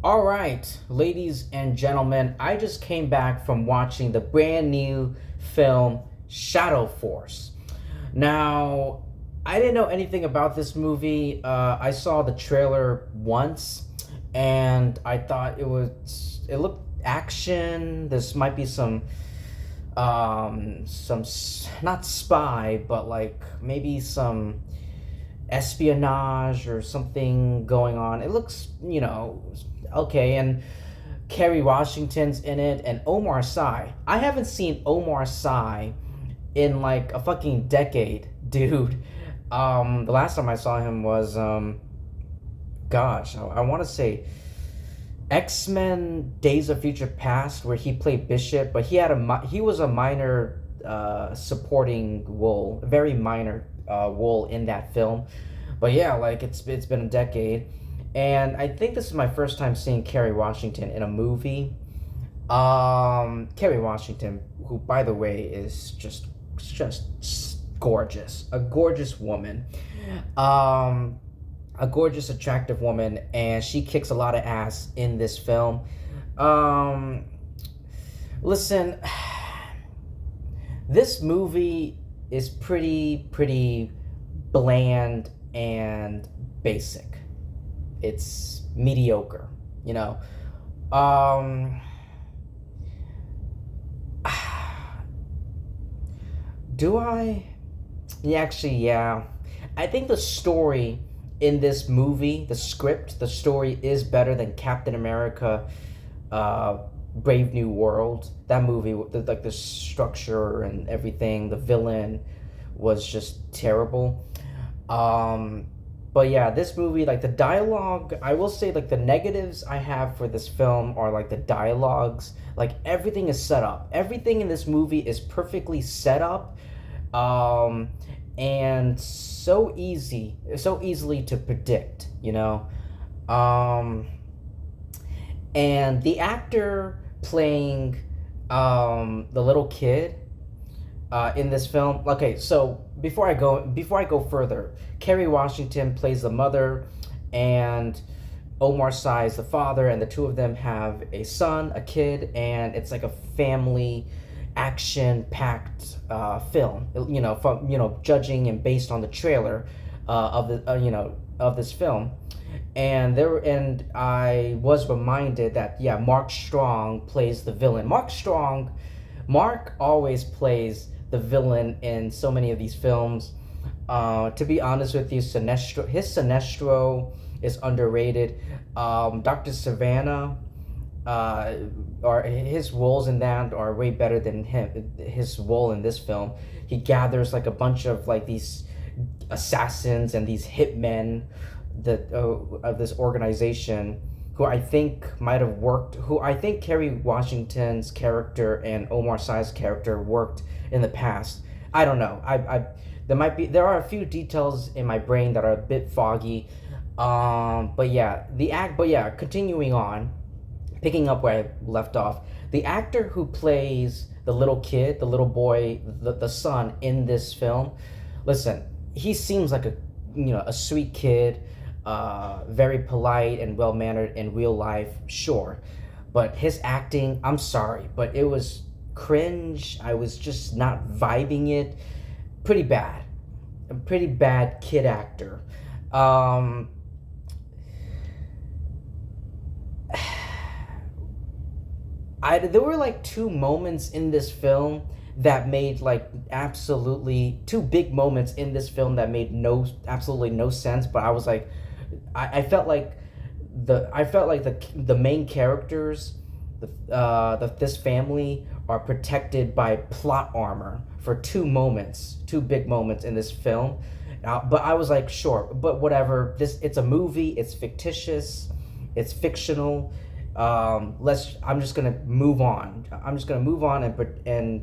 All right, ladies and gentlemen, I just came back from watching the brand new film Shadow Force. Now, I didn't know anything about this movie. I saw the trailer once, and I thought it looked action. This might be not spy, but like maybe some espionage or something going on. It looks, okay. And Kerry Washington's in it, and Omar Sy. I haven't seen Omar Sy in like a fucking decade, dude. The last time I saw him was, gosh, I want to say X-Men: Days of Future Past, where he played Bishop, but he was a minor supporting role, very minor role in that film. But yeah, like it's been a decade, and I think this is my first time seeing Kerry Washington in a movie. Kerry Washington, who by the way is just gorgeous, a gorgeous woman, a gorgeous, attractive woman, and she kicks a lot of ass in this film. Listen, this movie is pretty bland and basic. It's mediocre, you know. Um, do I? Yeah, actually, yeah. I think the story in this movie, the story is better than Captain America, uh, Brave New World. That movie, like the structure and everything, the villain was just terrible. Um, but yeah, this movie, like the dialogue, I will say, like the negatives I have for this film are like the dialogues. Like everything is set up. Everything in this movie is perfectly set up, um, and so easily to predict. Um, and the actor playing the little kid in this film. Okay, so before I go further, Kerry Washington plays the mother, and Omar Sy is the father, and the two of them have a son, a kid, and it's like a family action-packed film. From judging and based on the trailer of this film, and I was reminded that yeah, Mark Strong plays the villain. Mark always plays the villain in so many of these films. To be honest with you, Sinestro is underrated. Dr. Savannah, or his roles in that are way better than his role in this film. He gathers like a bunch of like these assassins and these hitmen that of this organization who I think might have worked. Who I think Kerry Washington's character and Omar Sy's character worked in the past. I don't know. There are a few details in my brain that are a bit foggy. But yeah, continuing on, picking up where I left off, the actor who plays the little kid, the little boy, the son in this film, listen, he seems like a sweet kid, very polite and well mannered in real life, sure, but his acting, I'm sorry, but it was cringe. I was just not vibing it. Pretty bad, a pretty bad kid actor. Um, there were like two moments in this film that made like absolutely two big moments in this film that made absolutely no sense. But I was like, I felt like the main characters, this family are protected by plot armor for two big moments in this film. But I was like, sure, but whatever. It's a movie. It's fictitious. It's fictional. I'm just gonna move on. I'm just gonna move on and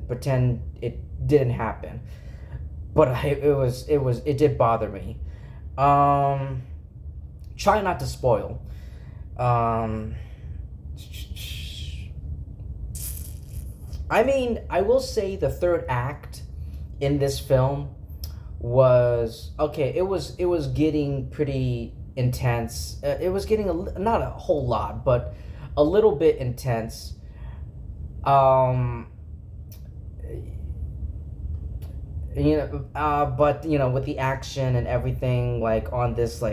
pretend it didn't happen. But it did bother me. Try not to spoil. Um, I mean, I will say the third act in this film was okay. It was getting pretty intense. It was getting not a whole lot, but a little bit intense. Um, but with the action and everything, like on this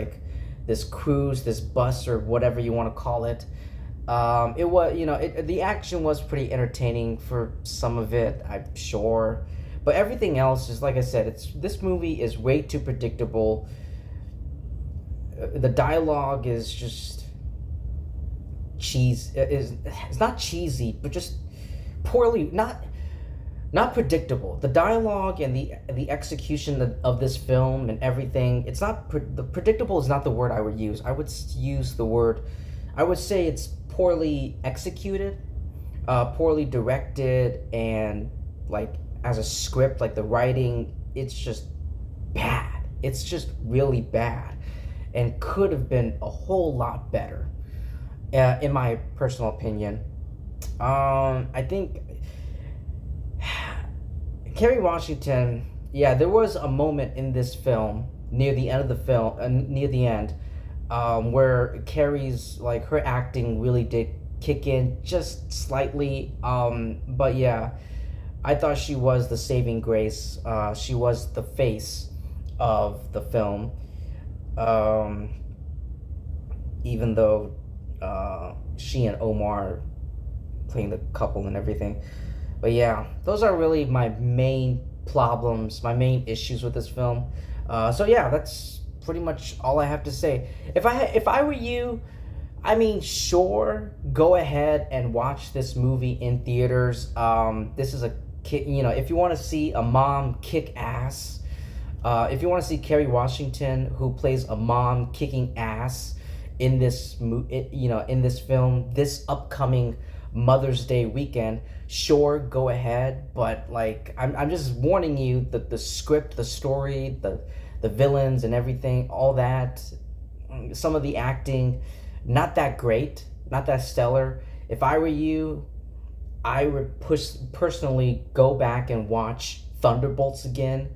this cruise, this bus or whatever you want to call it. It was, the action was pretty entertaining for some of it, I'm sure, but everything else is like I said. This movie is way too predictable. The dialogue is just cheese. It's not cheesy, but just poorly, not predictable. The dialogue and the execution of this film and everything. It's not the predictable is not the word I would use. I would use the word. I would say it's poorly executed, poorly directed, and like as a script, like the writing, it's just bad. It's just really bad, and could have been a whole lot better, in my personal opinion. I think Kerry Washington. Yeah, there was a moment in this film near the end of the film, near the end, where Carrie's like her acting really did kick in just slightly. But yeah, I thought she was the saving grace. She was the face of the film. Um, Even though she and Omar playing the couple and everything. But yeah, those are really my main problems, my main issues with this film. So yeah, that's pretty much all I have to say. If I were you, I mean, sure, go ahead and watch this movie in theaters. This is a kid, if you want to see a mom kick ass, if you want to see Kerry Washington, who plays a mom kicking ass in in this film, this upcoming Mother's Day weekend, sure, go ahead. But like, I'm just warning you that the script, the story, the villains and everything, all that, some of the acting, not that great, not that stellar. If I were you, I would personally go back and watch Thunderbolts again,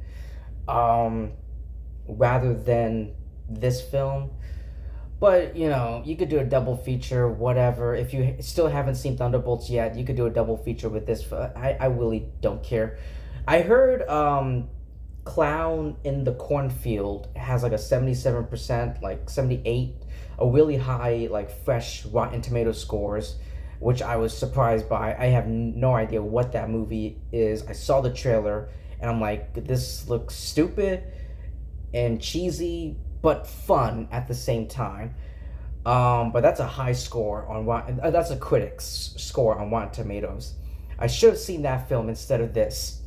rather than this film. But you could do a double feature, whatever. If you still haven't seen Thunderbolts yet, you could do a double feature with this. I really don't care. I heard Clown in the Cornfield has like a 77%, like 78, a really high like fresh Rotten Tomato scores, which I was surprised by. I have no idea what that movie is. I saw the trailer and I'm like, this looks stupid and cheesy, but fun at the same time. But that's a high score on that's a critic's score on Rotten Tomatoes. I should have seen that film instead of this.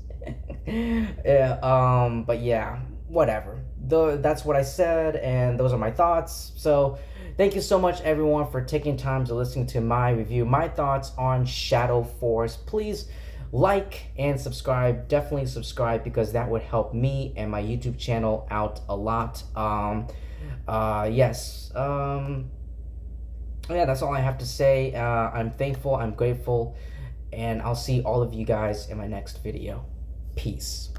Yeah, but yeah, whatever. That's what I said, and those are my thoughts. So, thank you so much, everyone, for taking time to listen to my review, my thoughts on Shadow Force. Please like and subscribe. Definitely subscribe, because that would help me and my YouTube channel out a lot. Yes. Yeah, that's all I have to say. I'm thankful, I'm grateful, and I'll see all of you guys in my next video. Peace.